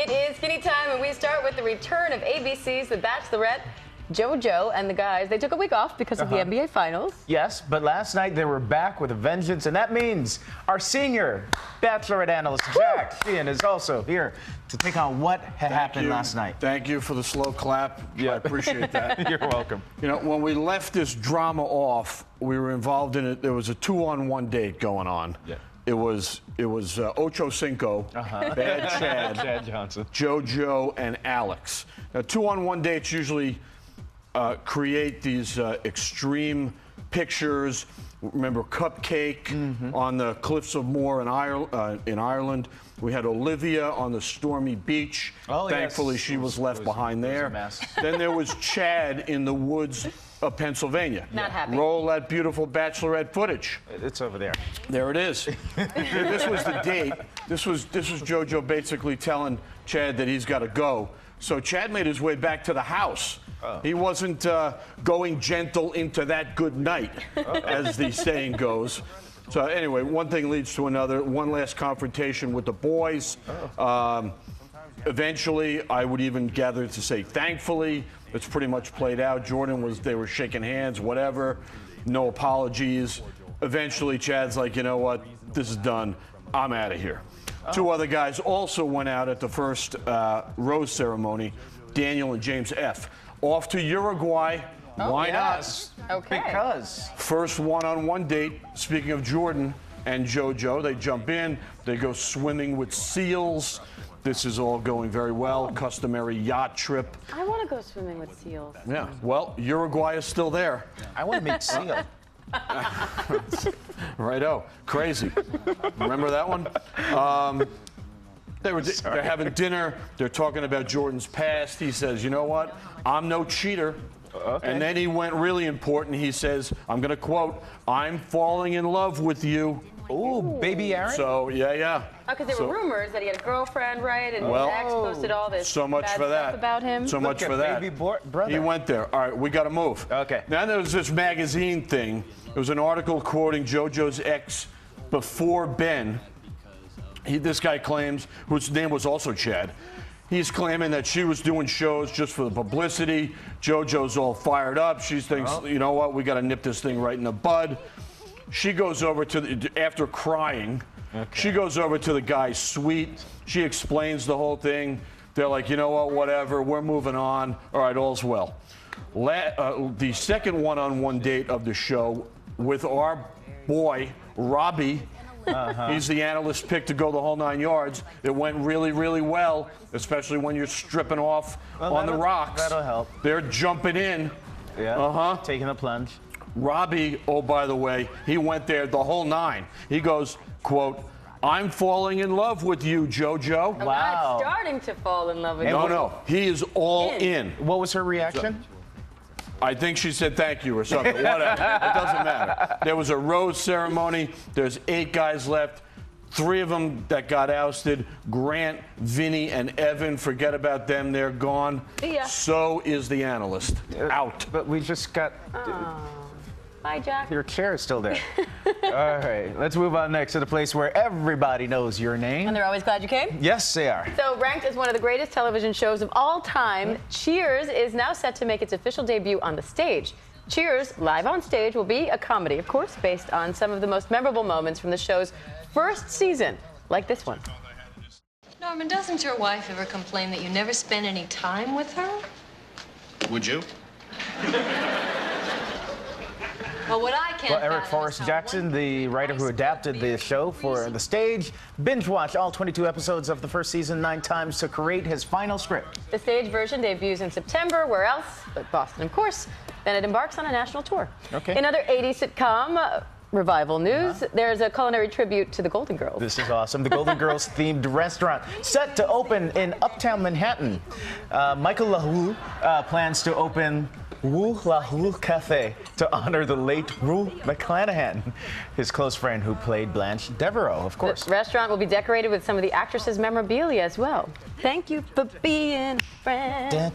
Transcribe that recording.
It is skinny time, and we start with the return of ABC's The Bachelorette. JoJo and the guys, they took a week off because of the NBA Finals. Yes, but last night they were back with a vengeance, and that means our senior Bachelorette analyst, Jack Sheehan, is also here to take on what had happened last night. Thank you for the slow clap. Yeah, I appreciate that. You're welcome. You know, when we left this drama off, we were involved in it. There was a 2-on-1 date going on. Yeah. It was Ocho Cinco, Bad Chad Johnson, JoJo, and Alex. Now, 2-on-1 dates usually create these extreme pictures. Remember Cupcake on the cliffs of Moher in Ireland. We had Olivia on the stormy beach. Oh, Thankfully, yes. she was left behind there. Then there was Chad in the woods of Pennsylvania. Not happy. Roll that beautiful Bachelorette footage. It's over there. There it is. This was the date. This was JoJo basically telling Chad that he's got to go. So Chad made his way back to the house. He wasn't going gentle into that good night, as the saying goes. So anyway, one thing leads to another. One last confrontation with the boys. Eventually, I would even gather to say thankfully, it's pretty much played out. They were shaking hands, whatever. No apologies. Eventually, Chad's like, you know what? This is done. I'm out of here. Two other guys also went out at the first rose ceremony, Daniel and James F. Off to Uruguay. Why not? Okay. Because. First one-on-one date. Speaking of Jordan and JoJo, they jump in. They go swimming with seals. This is all going very well. Customary yacht trip. I want to go swimming with seals. Yeah. Well, Uruguay is still there. I want to meet Seal. Righto. Crazy. Remember that one? They're having dinner. They're talking about Jordan's past. He says, you know what? I'm no cheater. Okay. And then he went really important. He says, I'm going to quote, I'm falling in love with you. Ooh, baby Aaron? So, yeah. Because there were rumors that he had a girlfriend, right? And his ex posted all this so much bad for that. stuff about him. So much for that. Baby brother. He went there. All right, we got to move. Okay. Now there was this magazine thing. There was an article quoting JoJo's ex before Ben. This guy claims, whose name was also Chad, he's claiming that she was doing shows just for the publicity. JoJo's all fired up. She thinks, you know what, we got to nip this thing right in the bud. She goes over to after crying, she goes over to the guy's suite. She explains the whole thing. They're like, you know what, whatever, we're moving on. All right, all's well. The second one-on-one date of the show with our boy, Robbie. He's the analyst pick to go the whole 9 yards. It went really, really well, especially when you're stripping off on the rocks. That'll help. They're jumping in. Yeah. Taking a plunge. Robbie, oh, by the way, he went there the whole 9. He goes, quote, I'm falling in love with you, JoJo. I'm not starting to fall in love with you. No, he is all in. What was her reaction? I think she said thank you or something. Whatever. It doesn't matter. There was a rose ceremony. There's 8 guys left. 3 of them that got ousted. Grant, Vinny, and Evan. Forget about them. They're gone. Yeah. So is the analyst. Out. But we just got... Bye, Jack. Your chair is still there. All right, let's move on next to the place where everybody knows your name. And they're always glad you came? Yes, they are. So, ranked as one of the greatest television shows of all time, Cheers is now set to make its official debut on the stage. Cheers, live on stage, will be a comedy, of course, based on some of the most memorable moments from the show's first season, like this one. Norman, doesn't your wife ever complain that you never spend any time with her? Would you? Well, what I can't. Well, Eric Forrest Jackson, the writer who adapted the show for the stage, binge-watched all 22 episodes of the first season 9 times to create his final script. The stage version debuts in September. Where else but Boston, of course. Then it embarks on a national tour. Okay. In other 80s sitcom revival news, there's a culinary tribute to the Golden Girls. This is awesome. The Golden Girls themed restaurant set to open in Uptown Manhattan. Michael LaHue plans to open Woo La Hoo Cafe to honor the late Rue McClanahan, his close friend who played Blanche Devereaux, of course. The restaurant will be decorated with some of the actress's memorabilia as well. Thank you for being a friend.